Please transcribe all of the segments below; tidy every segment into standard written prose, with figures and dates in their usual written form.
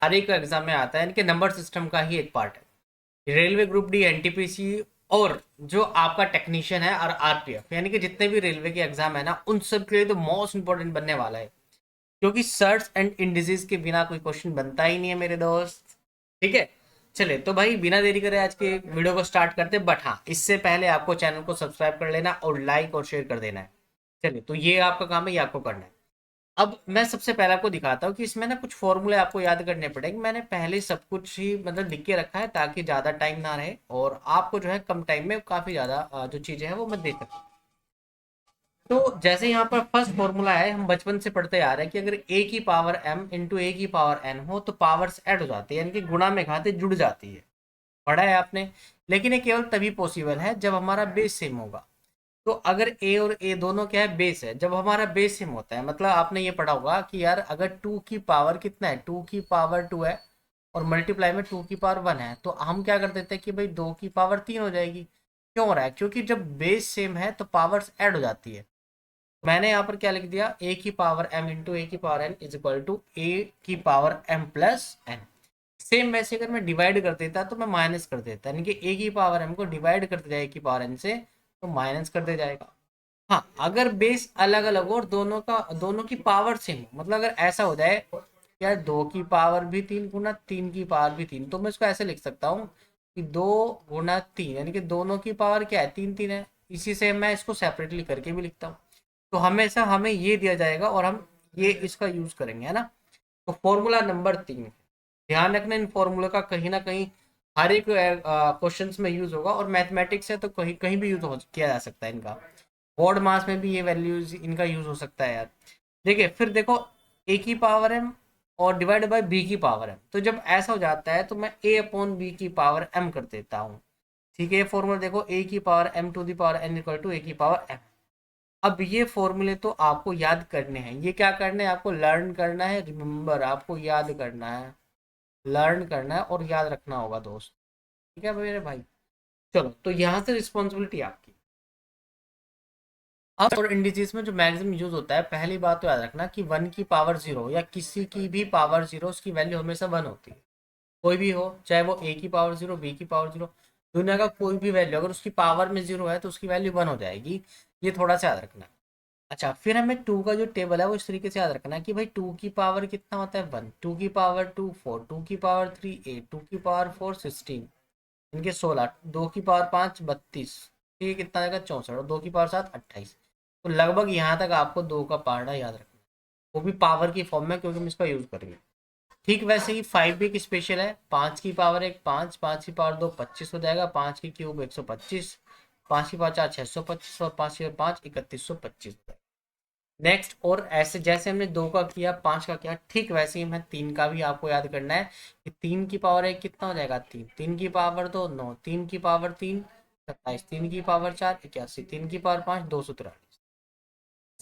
हर एक एग्जाम में आता है, इनके नंबर सिस्टम का ही एक पार्ट है। रेलवे ग्रुप डी, एनटीपीसी और जो आपका टेक्नीशियन है और आरपीएफ, यानी कि जितने भी रेलवे के एग्जाम है ना, उन सब के लिए तो मोस्ट इंपॉर्टेंट बनने वाला है, क्योंकि सर्च एंड इंडिसेस के बिना कोई क्वेश्चन बनता ही नहीं है मेरे दोस्त। ठीक है, चले तो भाई बिना देरी करे आज के वीडियो को स्टार्ट करते, बट हाँ इससे पहले आपको चैनल को सब्सक्राइब कर लेना और लाइक और शेयर कर देना है। चलिए, तो ये आपका काम है, ये आपको करना है। अब मैं सबसे पहले आपको दिखाता हूँ कि इसमें ना कुछ फॉर्मूले आपको याद करने पड़ेंगे। मैंने पहले सब कुछ ही मतलब लिख के रखा है ताकि ज़्यादा टाइम ना रहे और आपको जो है कम टाइम में काफ़ी ज़्यादा जो चीज़ें हैं वो मैं दे सकूँ। तो जैसे यहाँ पर फर्स्ट फॉर्मूला है, हम बचपन से पढ़ते आ रहे हैं कि अगर ए की पावर एम इंटू ए की पावर एन हो तो पावर्स ऐड हो जाती है, यानी कि गुणा में घाते जुड़ जाती है। पढ़ा है आपने। लेकिन ये केवल तभी पॉसिबल है जब हमारा बेस सेम होगा। तो अगर ए और ए दोनों क्या है, बेस है, जब हमारा बेस सेम होता है, मतलब आपने ये पढ़ा होगा कि यार अगर टू की पावर कितना है, टू की पावर टू है और मल्टीप्लाई में टू की पावर वन है, तो हम क्या कर देते हैं कि भाई दो की पावर तीन हो जाएगी। क्यों हो रहा है? क्योंकि जब बेस सेम है तो पावर्स ऐड हो जाती है। मैंने यहाँ पर क्या लिख दिया, ए की पावर एम इंटू ए की power N is equal to A की power M plus N. Same वैसे अगर मैं डिवाइड कर देता तो मैं माइनस कर देता, यानी कि ए की पावर एम को डिवाइड करते जाए ए की पावर एन से, तो माइनस कर दे जाएगा। हाँ, अगर बेस अलग अलग हो और दोनों की पावर सेम हो, मतलब अगर ऐसा हो जाए यार दो की पावर भी तीन गुना तीन की पावर भी तीन, तो मैं इसको ऐसे लिख सकता हूँ कि दो गुना तीन, यानी कि दोनों की पावर क्या है, तीन तीन है। इसी से मैं इसको सेपरेटली करके भी लिखता हूँ। तो हमेशा हमें ये दिया जाएगा और हम ये इसका यूज करेंगे, है ना। तो फॉर्मूला नंबर तीन, ध्यान रखना इन फॉर्मूले का कहीं ना कहीं हर एक क्वेश्चंस में यूज होगा, और मैथमेटिक्स है तो कहीं कहीं भी यूज हो किया जा सकता है इनका। बोर्ड मास में भी ये वैल्यूज इनका यूज हो सकता है यार। देखिए फिर देखो, ए की पावर एम और डिवाइड बाय बी की पावर एम, तो जब ऐसा हो जाता है तो मैं ए अपॉन बी की पावर एम कर देता हूँ। ठीक है, ये फॉर्मूला देखो, ए की power M to the power N equal to A की पावर एम। अब ये फॉर्मूले तो आपको याद करने हैं, ये क्या करना है, आपको लर्न करना है, रिमेम्बर आपको याद करना है, लर्न करना है और याद रखना होगा दोस्त। ठीक है मेरे भाई। चलो, तो यहाँ से रिस्पॉन्सिबिलिटी आपकी। अब और इंडिसेस में जो मैक्सिमम यूज होता है, पहली बात तो याद रखना कि वन की पावर जीरो या किसी की भी पावर जीरो, उसकी वैल्यू हमेशा वन होती है। कोई भी हो, चाहे वो ए की पावर जीरो, बी की पावर जीरो, दुनिया का कोई भी वैल्यू अगर उसकी पावर में जीरो है तो उसकी वैल्यू वन हो जाएगी। ये थोड़ा सा याद रखना। अच्छा, फिर हमें टू का जो टेबल है वो इस तरीके से याद रखना है कि भाई टू की पावर कितना होता है, वन, टू की पावर टू फोर, टू की पावर थ्री एट, टू की पावर फोर सिक्सटीन, इनके सोलह, दो की पावर पाँच बत्तीस, ठीक है, कितना आएगा चौंसठ, और दो की पावर सात अट्ठाईस। तो लगभग यहाँ तक आपको दो का पार्टा याद रखना है, वो भी पावर की फॉर्म में, क्योंकि हम इसका यूज करेंगे। ठीक वैसे ही फाइव भी एक स्पेशल है, पाँच की पावर एक पाँच, पाँच की पावर दो पच्चीस हो जाएगा, पाँच की क्यूब 125, पाँच की पावर चार 625 और पाँच की पाँच 3125। नेक्स्ट, और ऐसे जैसे हमने दो का किया पांच का किया, ठीक वैसे ही हमें तीन का भी आपको याद करना है कि तीन की पावर एक कितना हो जाएगा, तीन, तीन की पावर दो नौ, तीन की पावर तीन 27, तीन की पावर चार 81, तीन की पावर पाँच 243।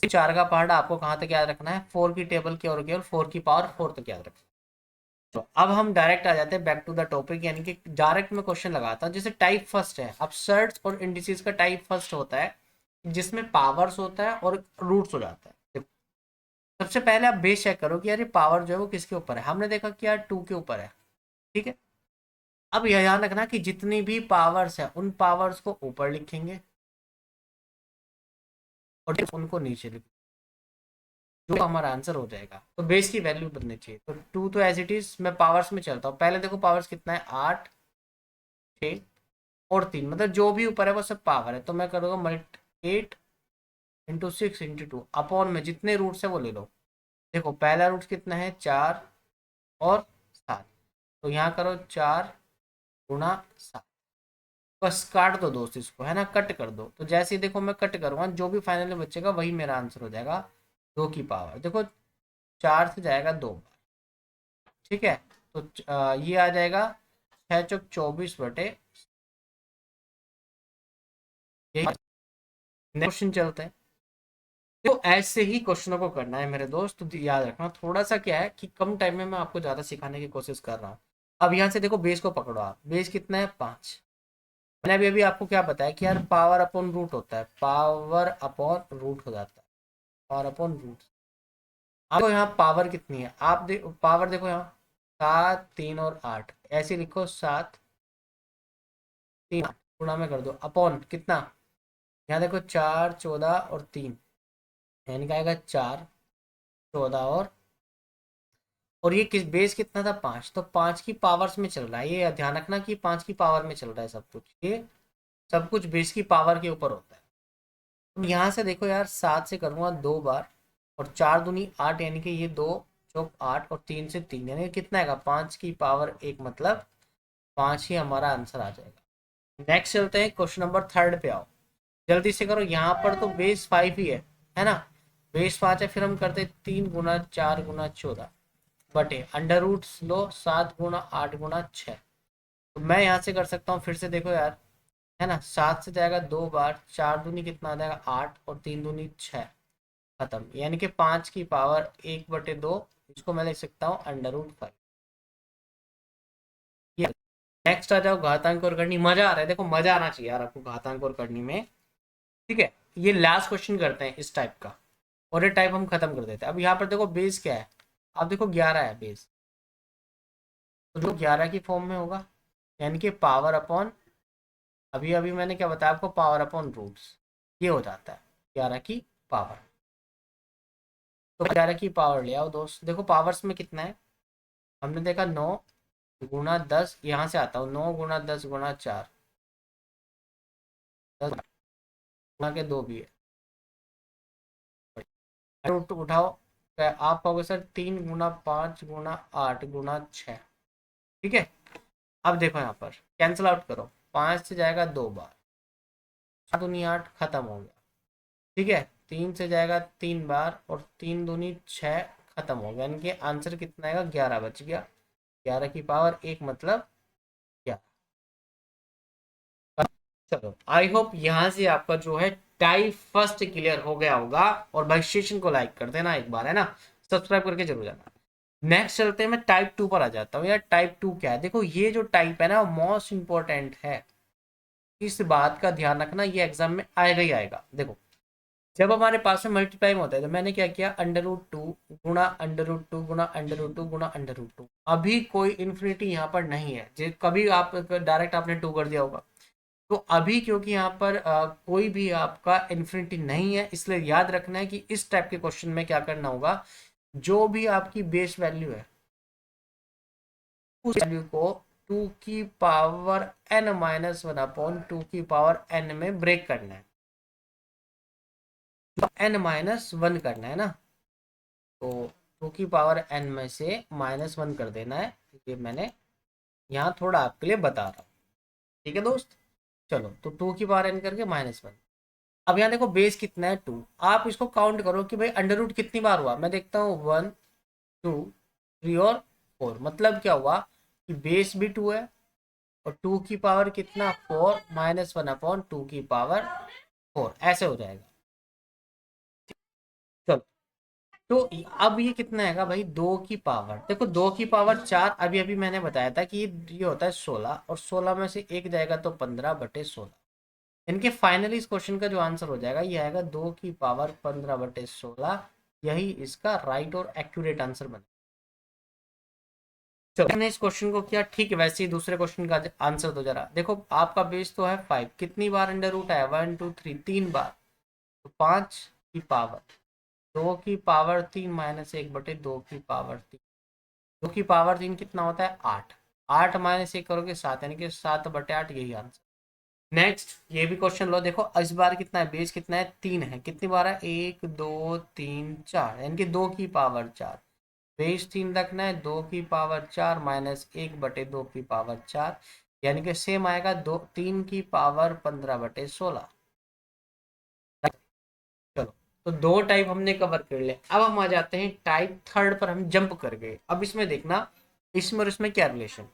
चार का पार्ट आपको कहाँ तक याद रखना है, फोर की टेबल की और केवल फोर की पावर फोर तक याद रखना है। तो अब हम डायरेक्ट आ जाते हैं बैक टू द टॉपिक, यानी कि डायरेक्ट में क्वेश्चन लगाता हूँ। जैसे टाइप फर्स्ट है, अब सर्ट्स और इंडिसेस का टाइप फर्स्ट होता है जिसमें पावर्स होता है और रूट्स हो जाता है। सबसे पहले आप बेस चेक करो कि यार ये पावर जो है वो किसके ऊपर है, हमने देखा कि यार टू के ऊपर है। ठीक है, अब यह ध्यान रखना कि जितनी भी पावर्स है उन पावर्स को ऊपर लिखेंगे और उनको नीचे लिखेंगे, जो हमारा आंसर हो जाएगा। तो बेस की वैल्यू बननी चाहिए, तो टू तो एज इट इज, मैं पावर्स में चलता हूँ। पहले देखो पावर्स कितना है, आठ, छः और तीन, मतलब जो भी ऊपर है वो सब पावर है, तो मैं करूँगा multi eight into six into two upon में जितने रूट्स है वो ले लो। देखो पहला रूट कितना है, चार और सात, तो यहाँ करो चार गुणा सात, बस काट दो दोस्त इसको, है ना, कट कर दो। तो जैसे ही देखो मैं कट करूँगा, जो भी फाइनल में बचेगा वही मेरा आंसर हो जाएगा। दो की पावर देखो, चार से जाएगा दो बार। ठीक है, तो ये आ जाएगा छः चौक 24 बटे, यही क्वेश्चन चलते हैं। तो ऐसे ही क्वेश्चनों को करना है मेरे दोस्त, तो याद रखना थोड़ा सा क्या है कि कम टाइम में मैं आपको ज़्यादा सिखाने की कोशिश कर रहा हूँ। अब यहाँ से देखो बेस को पकड़ो आप, बेस कितना है, पाँच। मैंने अभी अभी आपको क्या बताया कि यार पावर अपॉन रूट होता है, पावर अपॉन रूट हो जाता है, पावर अपॉन रूट। आपको यहाँ पावर कितनी है, आप पावर देखो यहाँ 7 3 और 8 ऐसे लिखो, 7 3 8 गुणा में कर दो अपॉन कितना, यहाँ देखो 4 14 और 3, यानी कि आएगा 4 14 और ये किस बेस कितना था 5, तो 5 की पावर्स में चल रहा है, ये ध्यान रखना कि 5 की पावर में चल रहा है सब कुछ, ये सब कुछ बेस की पावर के ऊपर होता है। तो यहाँ से देखो यार, 7 से करूँगा 2 बार और 4 दूनी 8, यानी कि ये 2 चौक 8 और 3 से 3, यानी कि कितना आएगा 5 की पावर 1, मतलब 5 ही हमारा आंसर आ जाएगा। नेक्स्ट चलते हैं क्वेश्चन नंबर 3 पे आओ, जल्दी से करो। यहाँ पर तो बेस 5 ही है ना, बेस 5 है, फिर हम करते 3 गुना 4 गुना 14 बटे अंडर रूट लो 7 गुना 8 गुना 6। तो मैं यहाँ से कर सकता हूँ, फिर से देखो यार, है ना, 7 से जाएगा 2 बार, 4 दूनी कितना आ जाएगा 8 और 3 दूनी 6, खत्म, यानी कि 5 की पावर 1/2, इसको मैं लिख सकता हूँ अंडर रूट 5। नेक्स्ट आ जाओ घातांक और करनी, मजा आ रहा है, देखो मजा आना चाहिए यार आपको घातांक और करनी में, ठीक है। ये लास्ट क्वेश्चन करते हैं इस टाइप का, और ये टाइप हम खत्म कर देते हैं। अब यहाँ पर देखो बेस क्या है, अब देखो 11 है बेस, तो जो 11 की फॉर्म में होगा, यानी कि पावर अपॉन, अभी अभी मैंने क्या बताया आपको, पावर अपॉन रूट्स, ये हो जाता है 11 की पावर। तो 11 की पावर ले आओ दोस्त, देखो पावर्स में कितना है, हमने देखा 9 गुना 10, यहाँ से आता हूँ 9 गुना 10 गुना 4, 10 गुना के 2 भी है, उठाओ तो आप पाओगे सर 3 गुना 5 गुना 8 गुना 6, ठीक है। अब देखो यहाँ पर कैंसिल आउट करो, 5 से जाएगा 2 बार, 7 दूनी 8, खत्म हो गया, ठीक है। 3 से जाएगा 3 बार और 3 दूनी 6, खत्म हो गया, यानी कि आंसर कितना आएगा 11 बच गया, 11 की पावर 1 मतलब क्या। चलो आई होप यहाँ से आपका जो है टाइप फर्स्ट क्लियर हो गया होगा, और भाई सेशन को लाइक कर देना एक बार, है ना, सब्सक्राइब करके जरूर जाना। नेक्स्ट चलते हैं, मैं टाइप 2 पर आ जाता हूँ यार। टाइप 2 क्या है, देखो ये जो टाइप है ना मोस्ट इंपॉर्टेंट है, इस बात का ध्यान रखना, ये एग्जाम में आएगा ही आएगा। देखो जब हमारे पास में मल्टीप्लाई होता है, तो मैंने क्या किया, अंडर रूट 2 गुणा अंडर रूट 2 गुणा अंडर रूट 2 गुणा अंडर रूट 2, अभी कोई इन्फिनिटी यहाँ पर नहीं है, जो कभी आप डायरेक्ट आपने 2 कर दिया होगा, तो अभी क्योंकि यहाँ पर कोई भी आपका इन्फिनिटी नहीं है, इसलिए याद रखना है कि इस टाइप के क्वेश्चन में क्या करना होगा, जो भी आपकी बेस वैल्यू है उस वैल्यू को 2 की पावर n-1/2 की पावर n में ब्रेक करना है, तो n-1 करना है ना, तो 2 की पावर n में से -1 कर देना है, ये मैंने यहाँ थोड़ा आपके लिए बता रहा हूँ, ठीक है दोस्त। चलो तो 2 की पावर n करके -1, अब यहाँ देखो बेस कितना है 2, आप इसको काउंट करो कि भाई अंडर रूट कितनी बार हुआ, मैं देखता हूँ 1 2 3 और 4, मतलब क्या हुआ कि बेस भी 2 है और 2 की पावर कितना 4 -1/2 की पावर 4, ऐसे हो जाएगा। चलो तो अब ये कितना है भाई, 2 की पावर, देखो 2 की पावर 4, अभी अभी मैंने बताया था कि ये होता है 16, और 16 में से एक जाएगा तो 15/16, इनके फाइनली इस क्वेश्चन का जो आंसर हो जाएगा ये आएगा 2 की पावर 15/16, यही इसका राइट और एक्यूरेट आंसर बने। चलो हमने इस क्वेश्चन को किया, ठीक है। वैसे ही दूसरे क्वेश्चन का आंसर तो जरा देखो, आपका बेस तो है 5, कितनी बार अंडर रूट है 1 2 3, 3 बार, तो 5 की पावर 2 की पावर 3 -1/2 की पावर 3, 2 की पावर 3 कितना होता है 8, 8 -1 करोगे 7, यानी कि 7/8, यही आंसर। नेक्स्ट ये भी क्वेश्चन लो, देखो इस बार कितना है, बेस कितना है 3 है, कितनी बार है 1 2 3 4, यानी कि 2 की पावर 4, बेस 3 रखना है, 2 की पावर 4 -1/2 की पावर 4, यानी कि सेम आएगा 3 की पावर 15/16। चलो तो 2 टाइप हमने कवर कर लिया, अब हम आ जाते हैं टाइप 3 पर, हम जंप कर गए। अब इसमें देखना, इसमें और इसमें क्या रिलेशन,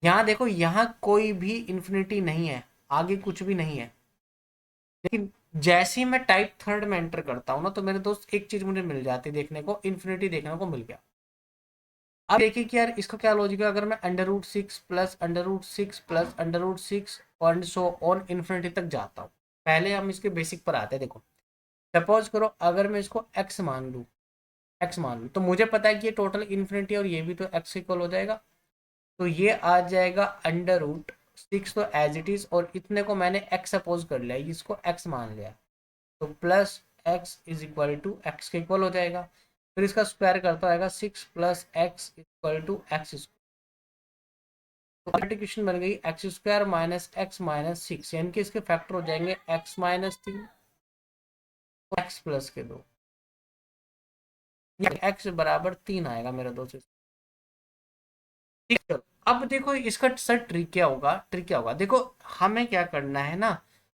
यहाँ देखो यहाँ कोई भी इंफिनिटी नहीं है, आगे कुछ भी नहीं है, लेकिन जैसे ही मैं टाइप 3 में एंटर करता हूँ ना, तो मेरे दोस्त एक चीज मुझे मिल जाती है देखने को, इन्फिनिटी देखने को मिल गया। अब देखिए कि यार इसका क्या लॉजिक है, अगर मैं under root 6 plus under root 6 plus under root 6 और सो ऑन इन्फिनिटी तक जाता हूँ, पहले हम इसके बेसिक पर आते हैं। देखो सपोज करो अगर मैं इसको x मान लूँ, एक्स मान लो, तो मुझे पता है कि ये टोटल इन्फिनिटी और ये भी तो एक्स इक्वल हो जाएगा, तो ये आ जाएगा अंडर रूट 6 तो एज इट इज, और इतने को मैंने एक्स सपोज कर लिया, इसको एक्स मान लिया, तो plus x is equal to x के इक्वल हो जाएगा। फिर इसका स्क्वायर करता आएगा 6 plus x equal to x square, तो मल्टीप्लिकेशन बन गई x square minus x minus 6, यानी कि इसके फैक्टर हो जाएंगे एक्स माइनस 3 एक्स प्लस के 2, एक्स बराबर 3 आएगा मेरे दोस्त। ठीक है, अब देखो इसका सर ट्रिक क्या होगा, ट्रिक क्या होगा, देखो हमें क्या करना है ना,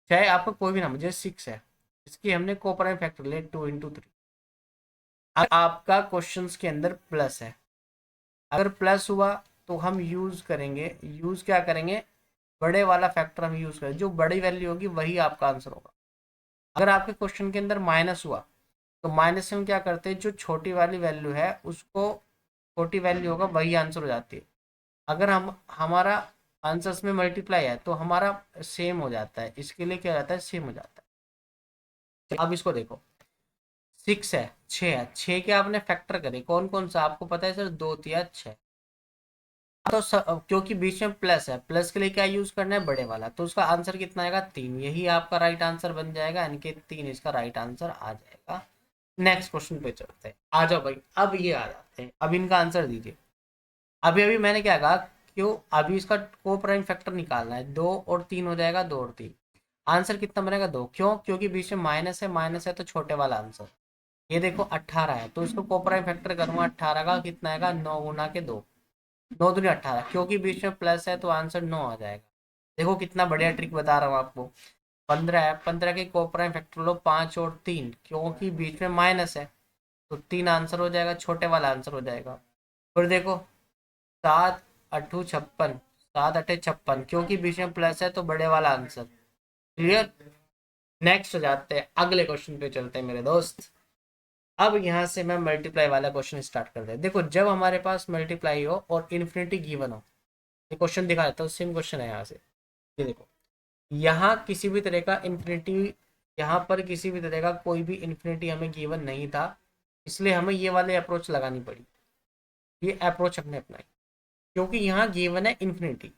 चाहे आपको कोई भी नंबर जैसे 6 है, इसकी हमने कोप्राइम फैक्टर ले 2 × 3, आपका क्वेश्चंस के अंदर प्लस है, अगर प्लस हुआ तो हम यूज करेंगे, यूज क्या करेंगे, बड़े वाला फैक्टर हम यूज करें, जो बड़ी वैल्यू होगी वही आपका आंसर होगा। अगर आपके क्वेश्चन के अंदर माइनस हुआ तो माइनस से हम क्या करते हैं, जो छोटी वाली वैल्यू है उसको, छोटी वैल्यू होगा वही आंसर हो जाती है। अगर हम हमारा आंसर्स में मल्टीप्लाई है तो हमारा सेम हो जाता है, इसके लिए क्या हो जाता है, सेम हो जाता है। अब इसको देखो, 6 है, 6 है, 6 के आपने फैक्टर करे, कौन कौन सा आपको पता है सर, 2 3 6, तो क्योंकि बीच में प्लस है, प्लस के लिए क्या यूज करना है, बड़े वाला, तो उसका आंसर कितना आएगा, 3, यही आपका राइट आंसर बन जाएगा, यानी कि 3 इसका राइट आंसर आ जाएगा। नेक्स्ट क्वेश्चन पे चलते हैं, आ जाओ भाई, अब ये आ जाते हैं, अब इनका आंसर दीजिए। अभी अभी मैंने क्या कहा, क्यों अभी इसका को प्राइम फैक्टर निकालना है, 2 और 3 हो जाएगा, 2 और 3, आंसर कितना बनेगा, 2, क्यों, क्योंकि बीच में माइनस है, माइनस है तो छोटे वाला आंसर, ये देखो 18 है, तो इसको को प्राइम फैक्टर करूंगा, 18 का कितना आएगा, 9 गुना के 2, 9 दूनी 18, क्योंकि बीच में प्लस है तो आंसर 9 आ जाएगा। देखो कितना बढ़िया ट्रिक बता रहा हूँ आपको, 15 है, 15 के को प्राइम फैक्टर लो 5 और 3, क्योंकि बीच में माइनस है तो 3 आंसर हो जाएगा, छोटे वाला आंसर हो जाएगा। फिर देखो 7 अट्ठू 56, 7 अट्ठे 56, क्योंकि बीच में प्लस है तो बड़े वाला आंसर। क्लियर, नेक्स्ट हो जाते हैं, अगले क्वेश्चन पे चलते हैं मेरे दोस्त। अब यहाँ से मैं मल्टीप्लाई वाला क्वेश्चन स्टार्ट कर दे, देखो जब हमारे पास मल्टीप्लाई हो और इन्फिनिटी गिवन हो, ये क्वेश्चन दिखा देता हूँ, सेम क्वेश्चन है यहाँ से, ये देखो यहाँ किसी भी तरह का इन्फिनिटी, यहाँ पर किसी भी तरह का कोई भी इन्फिनिटी हमें गिवन नहीं था, इसलिए हमें ये वाले अप्रोच लगानी पड़ी, ये अप्रोच हमने अपनाई, क्योंकि यहाँ गिवन है इन्फिनिटी,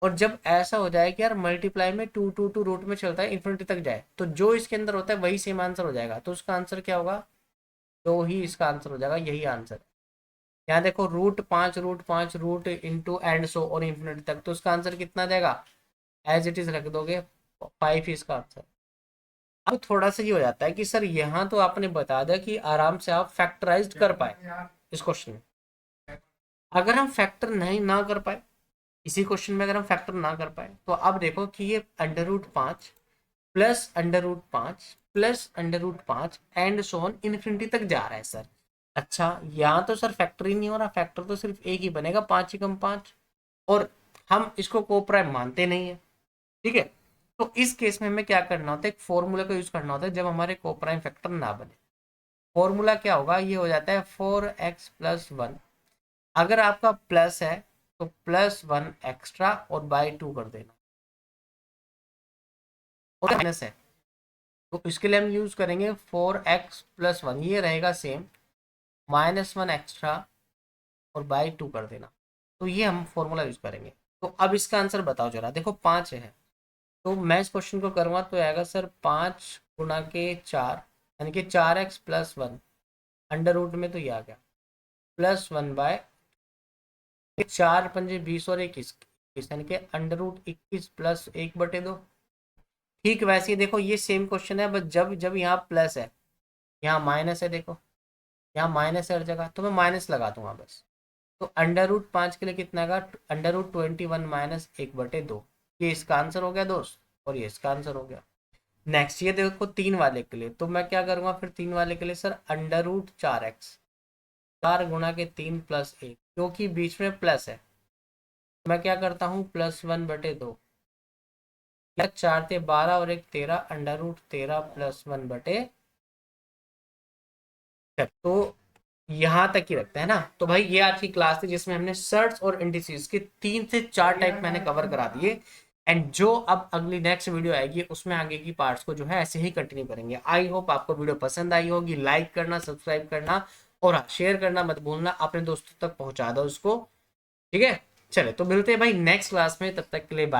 और जब ऐसा हो जाए कि यार मल्टीप्लाई में 2 2 2 रूट में चलता है, इन्फिनिटी तक जाए, तो जो इसके अंदर होता है वही सेम आंसर हो जाएगा, तो उसका आंसर क्या होगा, तो ही इसका आंसर हो जाएगा, यही आंसर है। यहाँ देखो root 5 root into and so और इन्फिनिटी तक, तो उसका आंसर कितना आ जाएगा, एज इट इज रख दोगे, 5 ही इसका आंसर। अब थोड़ा सा ये हो जाता है कि सर यहाँ तो आपने बता दिया कि आराम से आप फैक्टराइज कर पाए इस क्वेश्चन में, अगर हम फैक्टर नहीं ना कर पाए, इसी क्वेश्चन में अगर हम फैक्टर ना कर पाए, तो अब देखो कि ये √5 plus √5 plus √5 and so on infinity तक जा रहा है सर। अच्छा यहाँ तो सर फैक्टर ही नहीं हो रहा, फैक्टर तो सिर्फ एक ही बनेगा, 5 ही कम 5, और हम इसको को प्राइम मानते नहीं है, ठीक है। तो इस केस में हमें क्या करना होता है, एक फॉर्मूला का यूज करना होता है, जब हमारे को प्राइम फैक्टर ना बने, फॉर्मूला क्या होगा, ये हो जाता है 4x+1, अगर आपका प्लस है तो +1 एक्स्ट्रा और बाई 2 कर देना, और माइनस है तो इसके लिए हम यूज करेंगे 4x+1, ये रहेगा सेम, -1 एक्स्ट्रा और बाई 2 कर देना, तो ये हम फॉर्मूला यूज करेंगे। तो अब इसका आंसर बताओ जरा, देखो 5 है, तो मैं इस क्वेश्चन को करूँगा तो आएगा सर 5 गुना के 4, यानी कि 4x+1, अंडर रूट में तो ये आ गया, +1 बाय 4 पंजे 20 और 21, यानी कि अंडर रूट 21 प्लस 1/2। ठीक वैसे ही देखो ये सेम क्वेश्चन है, बस जब जब यहाँ प्लस है, यहाँ माइनस है, देखो यहाँ माइनस है हर जगह, तो मैं माइनस लगा दूंगा बस, तो √5 के लिए कितना आएगा, √21 माइनस 1/2, ये इसका आंसर हो गया दोस्त, और ये इसका आंसर हो गया। नेक्स्ट ये देखो 3 वाले के लिए, तो मैं क्या करूँगा फिर 3 वाले के लिए सर, √4x, 4 गुना के 3 प्लस 1, क्योंकि बीच में प्लस है, मैं क्या करता हूँ +1/2, 4 × 12 और 1 13, √13 +1/, तो यहाँ तक ही रखते हैं ना। तो भाई ये आज की क्लास थी जिसमें हमने सर्ट्स और इंडिसेस के 3 से 4 टाइप मैंने कवर करा दिए, एंड जो अब अगली नेक्स्ट वीडियो आएगी उसमें आगे की पार्ट्स को जो है ऐसे ही कंटिन्यू करेंगे। आई होप आपको वीडियो पसंद आई होगी, लाइक करना, सब्सक्राइब करना और हाँ, शेयर करना मत भूलना, अपने दोस्तों तक पहुंचा दो उसको। ठीक है, चले तो मिलते हैं भाई नेक्स्ट क्लास में, तब तक के लिए बाय।